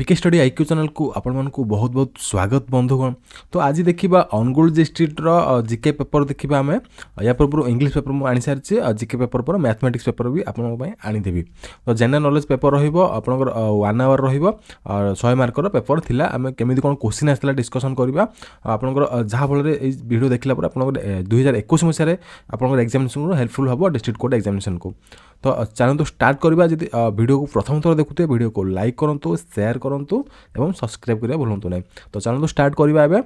GK study IQ channel को आपण मानकु बहुत बहुत स्वागत बंधुगण। तो आज देखिबा अनुगुल डिस्ट्रिक्ट रो जीके पेपर देखिबा आमे या पूर्व इंग्लिश पेपर मु आनी सारछि जीके पेपर पर मैथमेटिक्स पेपर भी आपण पय आनी देबी। तो जनरल नॉलेज पेपर रहिबो आपनकर 1 आवर रहिबो और 100 मार्क रो पेपर थिला आमे केमिति कोन क्वेश्चन आस्तला डिस्कशन करबा आपनकर जहा फल रे ए वीडियो देखला पर आपनकर 2021 मसिया रे आपनकर एग्जामिनेशन हेल्पफुल हबो डिस्ट्रिक्ट कोड एग्जामिनेशन को। तो चैनल तो स्टार्ट करबा जदि वीडियो को प्रथम थर देखुते वीडियो को लाइक करंतु शेयर करंतु एवं सब्सक्राइब करिया भूलंतु नै। तो चैनल तो स्टार्ट करबा एबे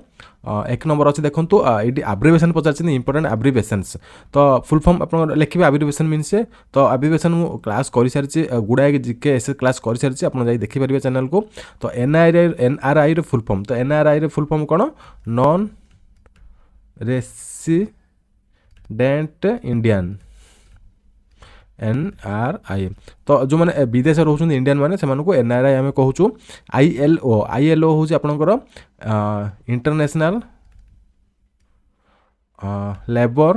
एक नंबर अछि देखंतु एडी एब्रिविएशन पचारछि इंपोर्टेंट एब्रिविएशंस। तो फुल फॉर्म आपन लिखिबे एब्रिविएशन मीन्स तो एब्रिविएशन मु क्लास करि सारछि गुडाय जीके एस क्लास करि सारछि आपन जाई देखि परिबे चैनल को। तो एनआरआई रे फुल फॉर्म तो एनआरआई रे फुल फॉर्म कोन नॉन रेसिडेंट इंडियन एनआरआई। तो जो माने विदेश रोचुन इंडियन माने से मानको एनआरआई हमें कहूछु। आईएलओ होची आपनकर इंटरनेशनल लेबर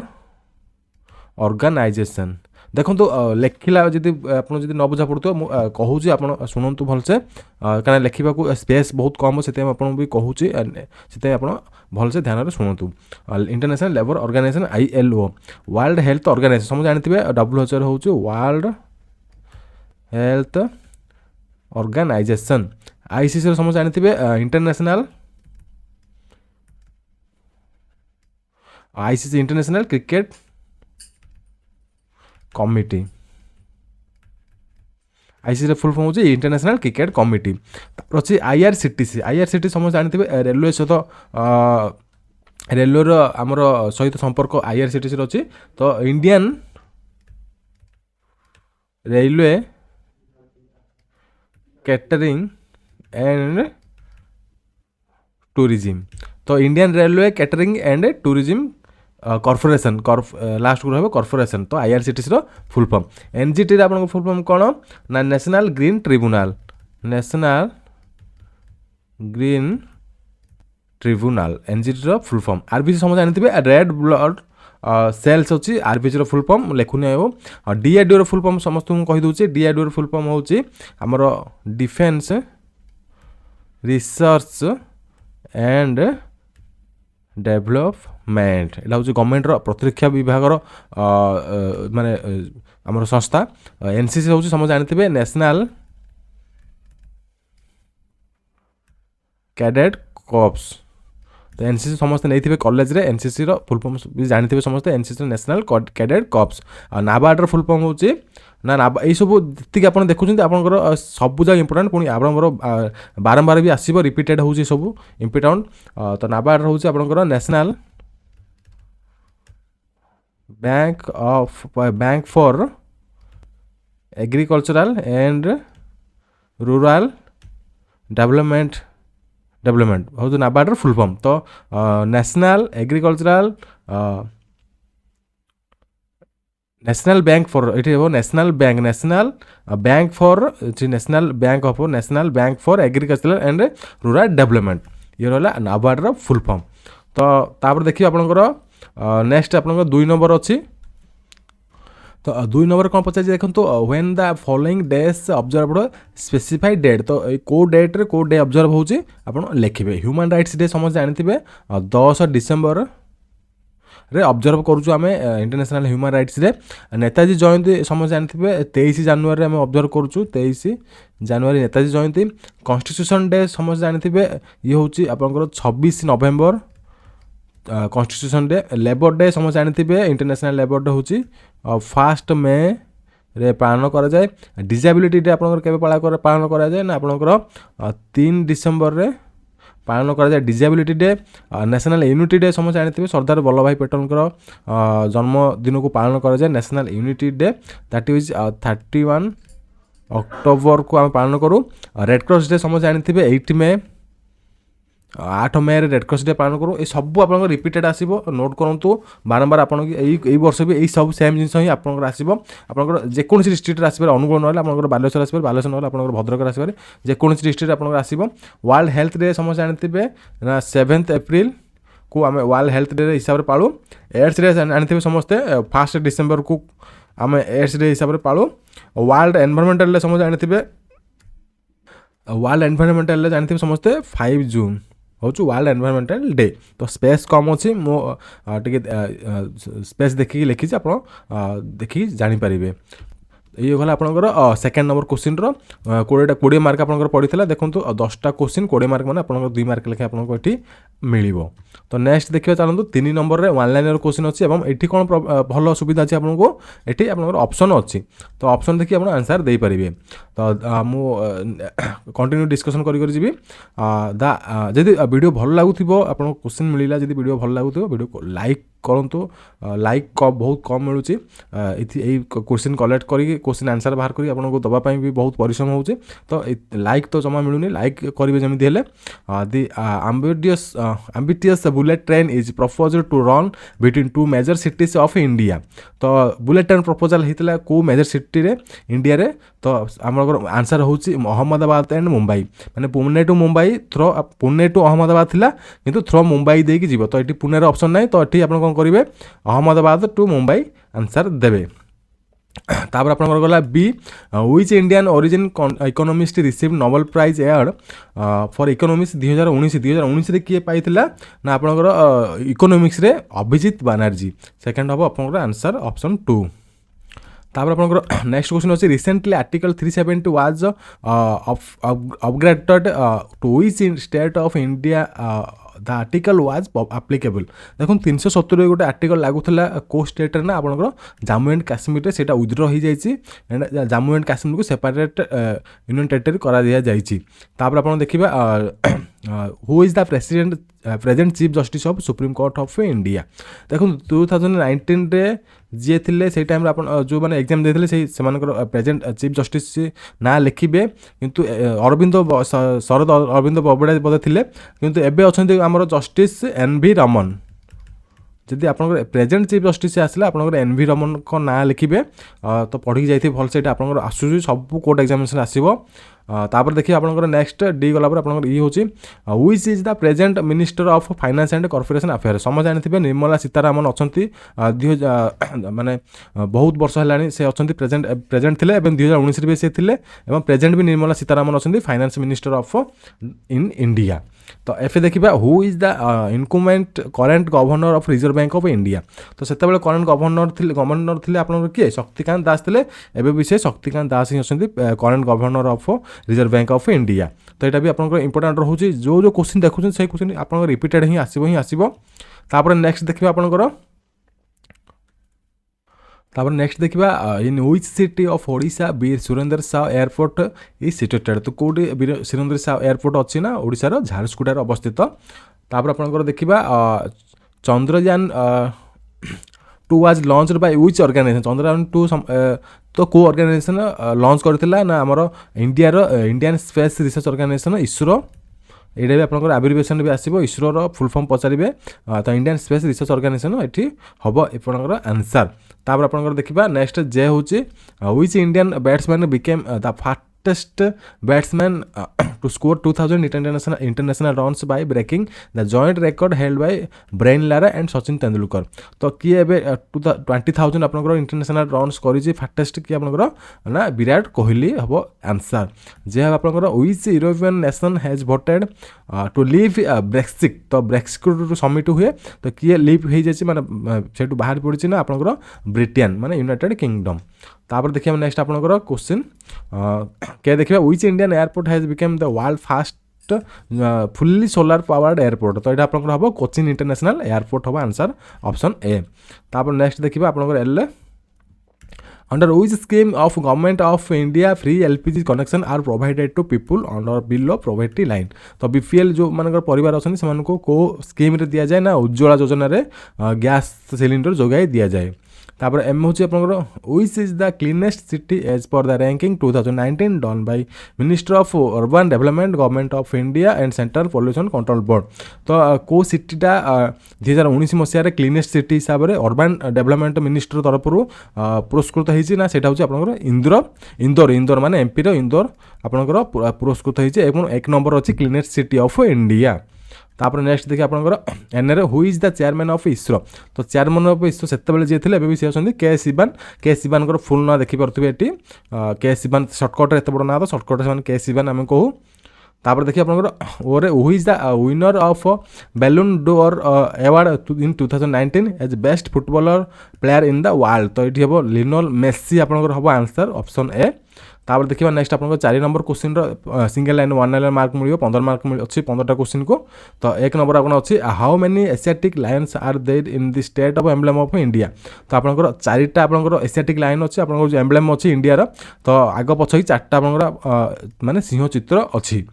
ऑर्गेनाइजेशन। देखो लेखिला जदि आपन जदि न बुझा पड़तो कहूची आपन सुनंतु भलसे कारण लेखिबा को स्पेस बहुत कम सेते आपन भी कहूची सेते आपन भलसे ध्यान रे सुनंतु। International Labour Organization ILO World Health Organization समझ जानथिबे डब्ल्यूएचओ होची वर्ल्ड हेल्थ ऑर्गेनाइजेशन। आईसीसी समझ जानथिबे International ICC International Cricket Committee. ICC full form होची इंटरनेशनल क्रिकेट कमिटी। अछि आईआरसीटीसी समझ जानथिबे रेलवे सहित रेलवे रो हमर सहित संपर्क आईआरसीटीसी अछि। तो Indian Railway Catering and Tourism. तो Indian Railway Catering and Tourism Corporation last को रहबो कॉर्पोरेशन। तो आईआरसीटीसी रो फुल फॉर्म। एनजीटी रे आपन फुल फॉर्म कोन ना National Green Tribunal. National Green Tribunal NGT रो फुल फॉर्म। आरबीसी समझ जानथिबे रेड ब्लड सेल्स अछि आरबीसी रो फुल फॉर्म लेखुनी आयो। डीआरडीओ रो फुल फॉर्म समस्त को कहि दोछि। डीआरडीओ रो फुल फॉर्म होछि हमर डिफेंस रिसर्च एंड डेवलपमेंट। एला होछि गवर्नमेंट रो प्रतिरक्षा विभाग रो माने हमर संस्था। एनसीसी होछि समझ जानथिबे नेशनल कैडेट कॉर्प्स। तो एनसीसी समस्त नैथिबे कॉलेज रे एनसीसी रो फुल फॉर्म भी जानथिबे समस्त NCC National Cadet Corps. NABARD रो फुल फॉर्म होछि ना नाबा ए सब जति के आपण देखुछन आपनकर सब जग इंपोर्टेंट पुनी आपनकर बारंबार भी आसीबो रिपीटेड होछि सब इंपोर्टेंट। तो नाबार्ड होछि आपनकर National Bank for Agricultural and Rural Development हो जो नाबार्ड फुल फॉर्म। तो National Agricultural National Bank for it हो National Bank for Agricultural and Rural Development ये रहला नाबार्ड रो फुल फॉर्म। तो तापर देखिए आपनकर नेक्स्ट आपनकर 2 नंबर अछि। तो 2 नंबर कौन पचार देखो तो when the following days observed specified date. तो को डेट रे को डे ऑब्जर्व होची आपण लिखिबे। ह्यूमन राइट्स डे समझ जानथिबे 10 डिसेंबर रे ऑब्जर्व करूछु आमे International Human Rights Day. Netaji Jayanti समझ जानथिबे 23 जनवरी रे आमे ऑब्जर्व करूछु 23 जनवरी नेताजी जयंती। कॉन्स्टिट्यूशन डे समझ जानथिबे ये होची आपनकर 26 नवंबर कॉन्स्टिट्यूशन डे। लेबर डे समझ जानथिबे इंटरनेशनल लेबर डे होची 1 मे रे पालन करा जाए। डिसेबिलिटी डे आपनकर केबे पालन करा जाए ना आपनकर 3 डिसेंबर रे पालन करा जाए disability day. National unity day समझ जानथिबे सरदार वल्लभ भाई पटेल जन्म दिन को पालन करा जाए national unity day. That is 31 October को हम पालन करू। रेड क्रॉस डे समझ जानथिबे 8 मे रे रेड क्रॉस डे पालन करू। ए सब आपन रिपीटेड आसीबो नोट करंतु बारंबार आपन एई वर्ष भी एई सब सेम जिंस ही आपन आसीबो। आपन जे कोनसी डिस्ट्रिक्ट रे आसीबे अनुगुण नहले आपन बालेश्वर आसीबे बालेश्वर नहले आपन भद्रक रे आसीबे जे कोनसी डिस्ट्रिक्ट आपन आसीबो। वर्ल्ड हेल्थ डे समझ जानथिबे ना 7 अप्रैल को आमे वर्ल्ड हेल्थ डे हिसाब रे पाळू। एड्स डे जानथिबे समस्ते 1 डिसेंबर को आमे एड्स डे हिसाब रे पाळू। वर्ल्ड एनवायरमेंटल डे समझ जानथिबे वर्ल्ड एनवायरमेंटल जानते समस्ते 5 जून हूँ वर्ल्ड एनवायरमेंटल डे। तो स्पेस कम अच्छी मो टे स्पेस देखिए लिखी आप देखिए जानीपर। ये गला आपंकर सेकेंड नंबर क्वेश्चन रो 20 मार्क आपंकर पड़ा देखो 10टा क्वेश्चन 20 मार्क मैंने आप 2 मार्क लेखे आपको ये मिल। तो नेक्स्ट देखिए चलते 3 नंबर रे वन लाइनर क्वेश्चन अच्छी ये कौन भल सुविधा अच्छी आपको ये आप ऑप्शन अच्छी। तो ऑप्शन देखिए आप आंसर दे पारे। तो मुझे कंटिन्यू डिस्कसन करी जी जदि वीडियो भल लगुव आप क्वेश्चन मिलला जब वीडियो भल लगुव वीडियो को लाइक करूँ। लाइक बहुत कम मिलूँ क्वेश्चन कलेक्ट करके क्वेश्चन आंसर बाहर करी आपको दवापाई भी बहुत परिश्रम हो। तो लाइक तो जमा मिलूनी लाइक करेंगे जमी हेल्ले the ambitious bullet train is proposed to run between 2 major cities of India. तो बुलेट ट्रेन प्रपोजल होता को मेजर सिटी रे इंडिया रे। तो आम आंसर हूँ अहमदाबाद एंड मुंबई माने Pune to Mumbai through Pune to Ahmedabad थिला किंतु थ्रो मुंबई देकी जीव। तो ये पुणे ऑप्शन ना तो ये आप करेंगे अहमदाबाद टू मुंबई आंसर देवे। तापर आप गला बी which Indian origin economist receive Nobel prize award for economics 2019 रे किए पाइथिला ना आपनकर इकोनॉमिक्स रे अभिजीत बनर्जी। सेकंड हम आपनकर आंसर ऑप्शन 2। तापर आपनकर नेक्स्ट क्वेश्चन अच्छी recently article 370 was upgraded to which state of India the article was applicable. देखो 370 गोटे आर्टिकल लगुला को स्टेट ना आपंकर जम्मू एंड काश्मीर से विथड्र हो जाए जम्मू एंड काश्मीर को सेपरेट यूनियन टेरिटरी करा दिया जाइए। तापर आप देखिए who is the present chief justice of supreme court of India. देखो 2019 रे जी थे से टाइम जो मैंने एग्जाम देते से प्रेजेंट चीफ जस्टिस ना लिखे किंतु अरविंद शरद अरविंद बबड़ा बोधे थे किंतु एबे अच्छा आमर जस्टिस एन.वी. रमन। जदि आप प्रेजेंट चीफ जस्टिस आसला आप एन.वी. रमन को ना लिखे तो पढ़ी जाइए भल से आप आसूँ सब कोर्ट एग्जामिनेशन आसो। तापर देखिए आपंकर नेक्स्ट डी गला आप ये हूँ which is the present minister of finance and corporation affair. समझ जानते निर्मला सीतारामन अच्छा माने बहुत वर्ष है से अच्छा प्रेजेंट थे 2019 भी से प्रेजेंट भी निर्मला सीतारामन अच्छा finance minister of in India. तो एफ देखिए who is the incumbent current governor of Reserve Bank of India. तो से करेंट गवर्नर थे आप किए शक्तिकांत दास थे एवं भी से शक्तिकांत दास ही अच्छा current governor of Reserve Bank of India. तो यहाँ भी आप इंपोर्टाट रोचे जो क्वेश्चन देखुं से क्वेश्चन आप रिपीटेड ही आसो। तापर नेक्स्ट देखिए आपंकर तापर नेक्स्ट देखा in which city of Odisha Veer Surendra Sai airport is situated. तो कौटी वीर सुरेंद्र साव एयरपोर्ट अच्छी ना ओडिशार झारसुगुड़ार अवस्थित। तापर आपंकर देखा Chandrayaan 2 was launched by which organisation. Chandrayaan 2 तो को ऑर्गेनाइजेशन लॉन्च करथिला ना आमर Indian space research organisation ISRO. ये भी आपंकर एब्रिविएशन भी आसो इसरोर फुल फॉर्म पचारे। तो इंडियन स्पेस रिसर्च ऑर्गेनाइजेशन ये हम आपंकर आंसर। तापर आपंकर देखा नेक्स्ट जे हूँ which Indian batsman became the fastest batsman to score 2000 international runs by breaking the joint record held by Brian Lara and Sachin Tendulkar. तो किए 20,000 आपंकर इंटरनेशनल रन्स कर फास्टेस्ट किए आपंकर ना विराट कोहली हम आंसर। जे आपंकर which European nation has voted to leave Brexit. तो ब्रेक्सिट समिट हुए तो किए लीव हो जाए माने से बाहर पड़ी ना आपंकर ब्रिटेन माने यूनाइटेड किंगडम। तापर देखिए नेक्स्ट आपंकर क्वेश्चन क्या देखिए which Indian airport has become the world fast fully solar powered airport. तो ये आपंकर हम कोचिन इंटरनेशनल एयरपोर्ट हम आंसर ऑप्शन ए। तापर नेक्स्ट देखिए आपंकर एल under which scheme of government of India free LPG connection are provided to people under below poverty line. तो बीपीएल जो मान परिवार अच्छा से को स्कीम रे दिया जाए ना उज्ज्वला योजना रे गैस सिलिंडर जोगाई दिया जाए। तापर एम हूँ आपंकर which is the cleanest city as per the ranking 2019 done by minister of urban development government of India and central pollution control board. तो को सिटीटा 2019 मसीह क्लीनेस्ट सिटी हिसाब से अर्बन डेवलपमेंट मिनिस्टर तरफ पुरस्कृत होती ना सेटा हूँ आपंकर इंदौर इंदौर माने एमपी रो इंदौर आपंकर पुरस्कृत होती है 1 नंबर अच्छी क्लीनेस्ट सिटी ऑफ इंडिया। तापर नेक्स्ट देखिए आपंकर एन who is the chairman of ISRO. तो चेयरमैन ऑफ इसरो से जी थे भी सी अच्छा के शिवान फुल ना देखिपे ये के शिवान सर्टकट एत बड़ ना तो सर्टकट से के शिवान आम कहूँ तापर देखिए आपनकर ओरे who is the winner of Ballon d'Or award in 2019 as best footballer player in the world. तो ये हम लियोनेल मेसी आपनकर हम आंसर ऑप्शन ए। तापर देखिए नेक्स्ट आपन 4 number question single line 1 line mark मिलियो 15 मार्क अच्छी 15टा क्वेश्चन को। तो 1 नंबर आपन अच्छी how many Asiatic lions are there in the state of emblem of India. तो आपन 4टा आपन एशियाटिक लाइन अच्छी आपन जो एम्ब्लेम अच्छी इंडिया रो। तो आग पछ 4टा आपन माने सिंह चित्र अच्छी।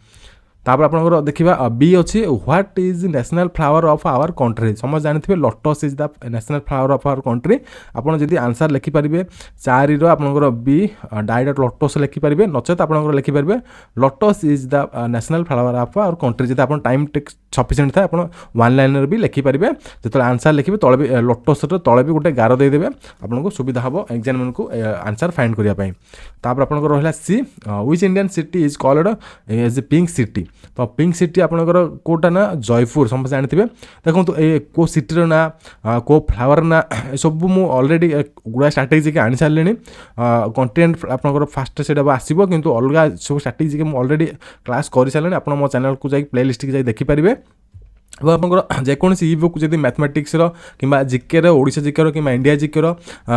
तापर आपनकर देखिबा बी अच्छी what is national flower of our country. समझ जानिथिबे lotus is the national flower of our country. आपन जदि आंसर लिखि परिबे 4 रो आपनकर बी डायरेक्ट लोटस लिखि परिबे नचेत आपनकर लिखि परिबे lotus is the national flower of our country. जदि आपन टाइम सफिशिएंट था आपन वन लाइनर भी लिखि परिबे जत आंसर लिखिबे तळे भी लोटस रो तळे भी गोटे गारो दे देबे आपनको सुविधा हबो एग्जाम को आंसर फाइंड करिया पई। तापर आपनकर रहला सी which Indian city is called as pink city. तो पिंक सिटी आपनकर कोटा ना जयपुर समझ जानिथिबे। देखो ए को सिटी रो ना को फ्लावर ना सब मु ऑलरेडी गुडा स्ट्रैटेजी के आनी सारलेनी कंटेंट आपनकर फास्ट सेटा आसीबो किंतु अलगा सब स्ट्रैटेजी के मु ऑलरेडी क्लास करि सारलेनी। आपन मो चैनल को जाई प्लेलिस्ट के जाई देखि परिबे। अब आपंकर जेकोसी इ बुक जब मैथमेटिक्स कि जिके ओडिशा जिके कि इंडिया जिके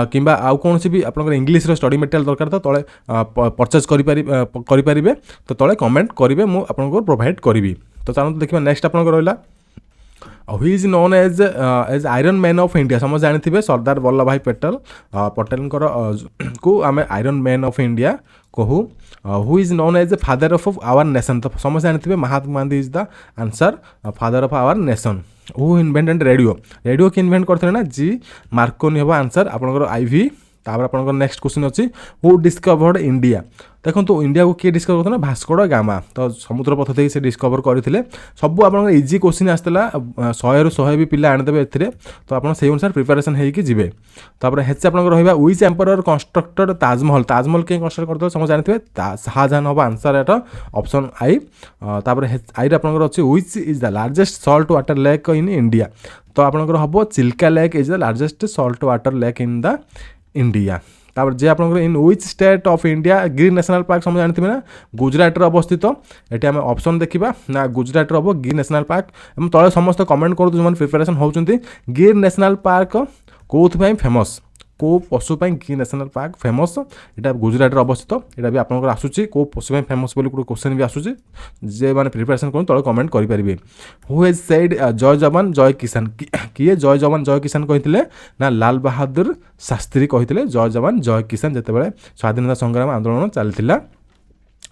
कि आउ कौन भी आप इंग्लीश स्टडी मटेरियल दरकार तो तले परचेज करें तो तले कमेंट करेंगे मुझे प्रोवाइड करी। तो चलते देखिए नेक्स्ट आप रहा who is known as iron man of India. समझ जानी सरदार वल्लभ भाई पटेल को आम आयरन मैन ऑफ इंडिया कहू। Who is known as father of our nation. तो समझ जानी Mahatma Gandhi is the answer father of our nation. Who invented radio. Radio कि invent करते ना जी मार्कोनी हम आंसर आपंकर आईवी। तापर आपंकर नेक्स्ट क्वेश्चन अच्छी हु डिस्कवर्ड इंडिया। देखो तो इंडिया को किए डिस्कवर करते भास्को ड गामा। तो समुद्र पथ देख से डिस्कवर करते सब आप इजी क्वेश्चन आसला 100 ରୁ 100 भी पिला आनीदेवे ए। तो आप अनुसार प्रिपेरेसन होगी जी। तापर हेच आप रहा which emperor constructed Taj Mahal. Taj Mahal के कंस्ट्रक्ट करते समझ जानी शाहजहान हम आंसर एट ऑप्शन आई। तापर आई आपंकर अच्छी which is the largest salt water lake in India. तो आपंकर हम Chilka lake is the largest salt water lake in the India. तापर जे आपंकर in which state of India Gir national park समझ जानते ना गुजरात अवस्थित। ये आम ऑप्शन देखा ना गुजरात हम गिर नेशनल पार्क। तले समस्त कमेंट कर जो प्रिपेरेसन होती गिर नेशनल पार्क कौन फेमस को पशुपाई गिर नेशनल पार्क फेमस यहाँ गुजरात अवस्थित। यहाँ भी आपंकर आसूँ कौ पशुपाई फेमस बोली गोटे क्वेश्चन भी आसूँ जे मैंने प्रिपेरेसन कर तले कमेंट करेंगे। हु हैज सेड जय जवान जय किसान। किए जय जवान जय किसान कहते ना लाल बहादुर शास्त्री कहते जय जवान जय किसान जिते स्वाधीनता संग्राम आंदोलन चलता।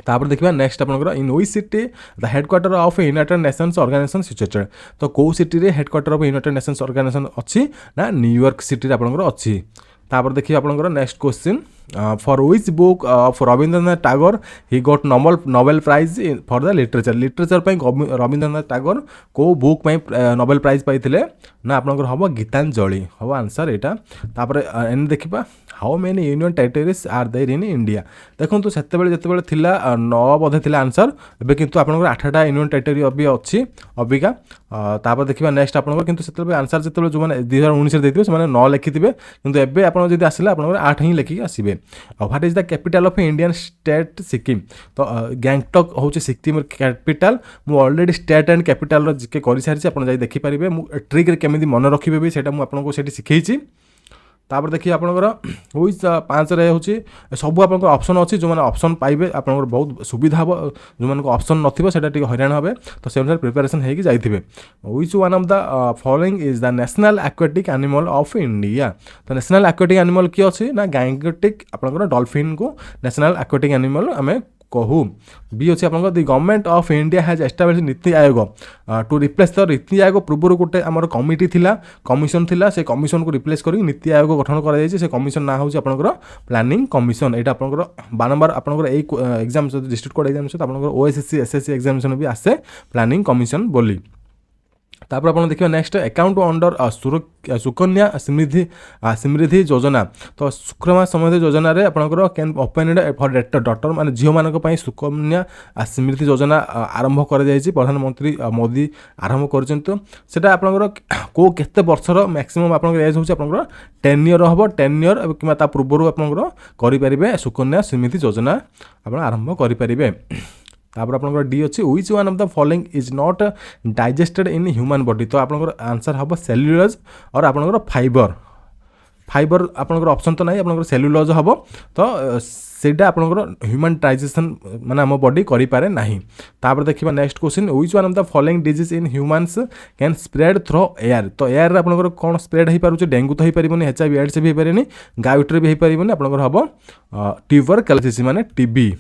तापर देखिए नेक्स्ट आपंकर in which city the headquarter of United Nations Organisation situated. तो कौ city headquarter of United Nations Organisation अच्छी ना न्यूयॉर्क सिटी आपंकर अच्छी। तापर देखिए आपंकर next question for which book of Rabindranath Tagore he got Nobel prize for the literature. Literature Rabindranath Tagore को बुक नोबेल प्राइज पाइथिले ना आपंकर हम गीतांजलि हम आंसर यहाँ। तापर एन देखा how many union territories are there in India. देखो तो जितेबाला थिला 9 बोधे थिला आंसर एबे किंतु आपनकर 8टा यूनियन टेरिटरी अभी अच्छी अबिका। तापर देखिबा नेक्स्ट आपनकर किंतु सेतेबे आंसर जितेबाला जो माने 2019 देथिबे से माने 9 लिखिथिबे किंतु एबे आपन जदि आसिला आपनकर 8 ही लिखि आसीबे। What is the capital of Indian state Sikkim. तो गैंगटॉक होची सिक्किम कैपिटल। मु ऑलरेडी स्टेट एंड कैपिटल रो जिके करि सारिछि आपन जाई देखि परिबे। मु ट्रिक रे केमिति मन रखिबे भी सेटा मु आपनको सेठी सिखैछि। तापर देखिए आपंकर व्हिच 5 रे होची सब आपंकर ऑप्शन अच्छी जो मैंने ऑप्शन पाइबे आपंकर बहुत सुविधा हम जो मैंने ऑप्शन नथिबो सेटा टिके हैरान होबे। तो से अनुसार प्रिपेरेसन होगी जाइथिबे। Which one of the following is the national aquatic animal of India. तो नेशनल एक्वेटिक एनिमल किए अच्छी ना गैंगटिक आपंकर डॉल्फिन को नेशनल एक्वेटिक एनिमल आम कहू। बी अच्छे आप the government of India has establish Niti Aayog to replace the NITI Aayog पूर्व गोटे आमर कमिटी थिला कमिशन थिला से कमिशन को रिप्लेस कर नीति आयोग गठन कर कमिशन ना हूँ आपंकर प्लानिंग कमिशन। यहाँ आपंकर बारंबार आपंकर एग्जाम डिस्ट्रिक्ट कोड एग्जाम आपंकर ओएसएससी एसएससी एग्जामिनेशन भी आसे प्लानिंग कमिशन बोली। तापर आप देखिए next account under Sukanya Samriddhi योजना। तो सुकन्या समृद्धि योजना रे आपनकर कैन ओपन फॉर डॉटर माने झियो मानक पई सुकन्या समृद्धि योजना आरंभ कर जायछि प्रधानमंत्री मोदी आरंभ करछन्त। सेटा आपनकर को केते वर्षर मैक्सिमम आपनकर एज होछि आपनकर 10 ईयर हबो 10 ईयर किमा ता पूर्वरु आपनकर करि परिबे सुकन्या समृद्धि योजना आपन आरंभ करि परिबे। तापर आपनकर डी अछि which one of the following is not digested in human body तो आपनकर आंसर हम सेल्युलोज और आपनकर फाइबर आपनकर ऑप्शन तो नहीं आपनकर सेल्युलोज हम तो सेटा आपनकर ह्यूमन डाइजेशन माने हम बॉडी करि पारे नाही। तापर देखिबा next question which one of the following disease in humans can spread through air तो एयर रे आपनकर कोन स्प्रेड हो पारुछ डेंगू तो हो परिबनी एचआईवी एड्स भी हो पारेनी गाइटर भी हो परिबनी आपनकर हम ट्यूबरकुलोसिस माने टीबी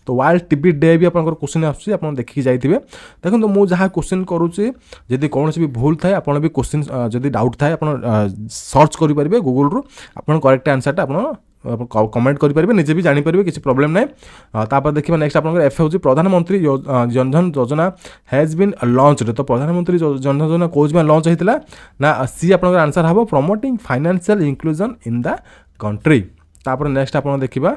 तो वर्ल्ड टीबी डे भी आपनकर क्वेश्चन आछी आपन देखि जाइथिबे देखो मु जहाँ क्वेश्चन करूची जदि कौन भी भूल थाए आपन भी क्वेश्चन जदि डाउट थाए आपन सर्च करि परिबे गूगल रु आपन करेक्ट आंसर टा आपन कमेंट करेंगे निजे भी जानीपर किसी प्रोब्लेम ना। तापर देखिए नेक्स्ट आप एफ हूँ प्रधानमंत्री जनधन योजना हैज बीन लॉन्च्ड तो प्रधानमंत्री जनधन योजना कौन लॉन्च होता ना सी आप आंसर हम promoting financial inclusion in the country. तापर नेक्स्ट आप देखा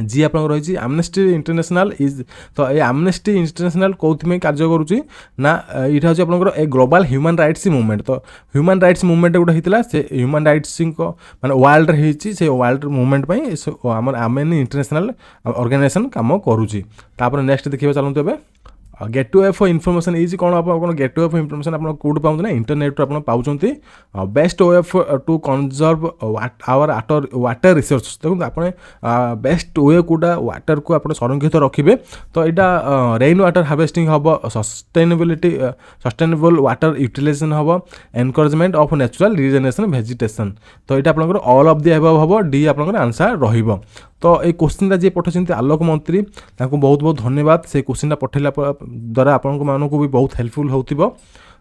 जी आप रही आमनेस्टी इंटरनेशनल इज तो ये आमनेस्टी इंटरनेशनल कौन कार्य करुच्ची ना यहाँ हूँ आप a global human rights movement तो ह्यूमन राइट्स मूवमेंट गोटे होता से ह्यूमन राइट्स माने वर्ल्ड रही से वर्ल्ड मूवमेंट आम इंटरनेशनल ऑर्गेनाइजेशन काम करुच्ची। तापर नेक्स्ट देखिए चलते ए गेटवे ऑफ इनफॉरमेशन इज कौन आप गेटवे ऑफ इनफॉरमेशन आप कौट पाते ना इंटरनेट आप पाँच best way of to conserve our water resource देखो आप बेस्ट वे कौटा वाटर को आप संरक्षित रखिए तो यहाँ रेन वाटर हार्वेस्टिंग हम सस्टेनेबल वाटर यूटिलाइजेशन हम encouragement of natural regeneration vegetation तो यहाँ आप ऑल ऑफ द अबव हम डी आप आंसर रही। तो ये क्वेश्चन जी पठाई आलोक मंत्री बहुत बहुत धन्यवाद से क्वेश्चन पठेला द्वारा आपण को भी बहुत हेल्पफुल होतिबो।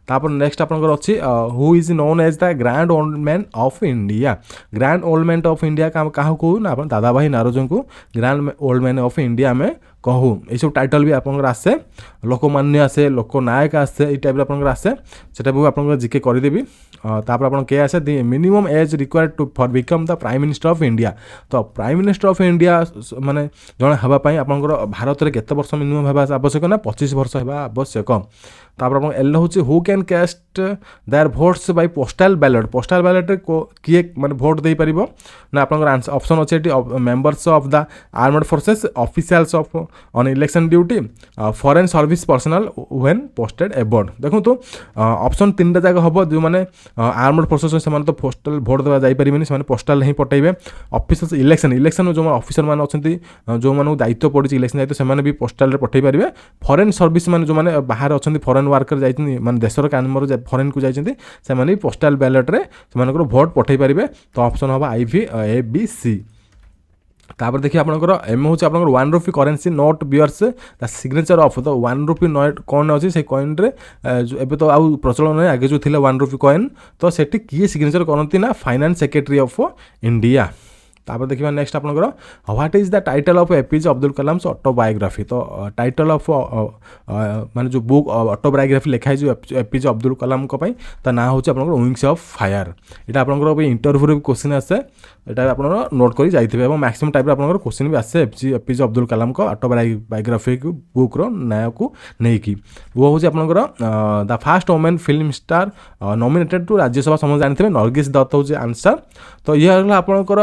तापर नेक्स्ट आपनकर अच्छी who is known as the grand old man of India grand old man of India क्या कहू ना आप दादा भाई नारोज को grand old man of India में कहू ये सब टाइटल भी आपनकर आसे लोकमान्य आसे लोकनायक आसे ये टाइप आपनकर आसे सेटा भी आपनकर जीके करदेवी। तापर आपन के आसे the minimum age required to for become the prime minister of India तो प्राइम मिनिस्टर ऑफ इंडिया माने जण हबा पई आपनकर भारत रे केते वर्ष मिनिमम हबा आवश्यक ना 25 वर्ष हबा आवश्यक। तापर आपन एल होची who can cast their votes by postal ballot को किए माने वोट दे परिबो ना आपनकर आंसर ऑप्शन अछि एटी members of the armed forces officials of on election duty foreign service personnel when posted abroad देखो तो ऑप्शन 3टा जाक हम जो मैंने आर्मड फोर्सेस से तो पोस्टल भोट देवा जाई परिबेनी से पोस्टल ही पठेबे ऑफिसर्स इलेक्शन जो ऑफिसर मान अच्छा जो मानू दायित्व पड़ी इलेक्शन दायित्व से भी पोस्टल पठे पारे फॉरेन सर्विस मान जो मैंने बाहर अच्छा फॉरेन वर्कर जाइए मान देशर काम फॉरेन को जाइए से पोस्टल बैलेट रे से भोट पठे पारे तो ऑप्शन हम IV A B C। तापर देखिए आपनकर एम हूँ आप ₹1 currency note bears the signature of the ₹1 note कौन अच्छी से कॉइन रे एबे तो आउ प्रचलन नहीं आगे जो थिला ₹1 कॉइन तो सेठी किए सिग्नेचर करती ना फाइनेंस सेक्रेटरी ऑफ इंडिया। तापर देखिए नेक्स्ट आपनकर what is the title of APJ Abdul Kalam's autobiography तो टाइटल ऑफ माने जो बुक ऑटोबायोग्राफी लिखाई जो APJ अब्दुल कलाम को पई ता ना होची आपनकर विंग्स ऑफ फायर एटा आपनकर इंटरव्यू रे क्वेश्चन आसे एटा आपन नोट करी जाइथिबे एवं मैक्सिमम टाइप रे आपनकर क्वेश्चन भी आसे APJ अब्दुल कलाम को ऑटोबायोग्राफी बुक रो नायक को नै की वो होची आपनकर the first women film star nominated to Rajya Sabha समझ जानथिबे नरगिस दत्त होची आंसर। तो ये हला आपनकर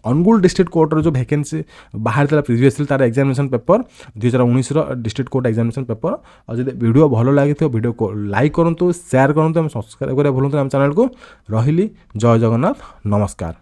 अनुगुल डिस्ट्रिक्ट कोर्ट जो वैकेंसी बाहर था प्रिवियसली तार examination paper 2019 district court examination paper और जब वीडियो भल लगी वीडियो को लाइक करूँ शेयर करूँ सब्सक्राइब करें भूलु आम चैनल को रही जय जगन्नाथ नमस्कार।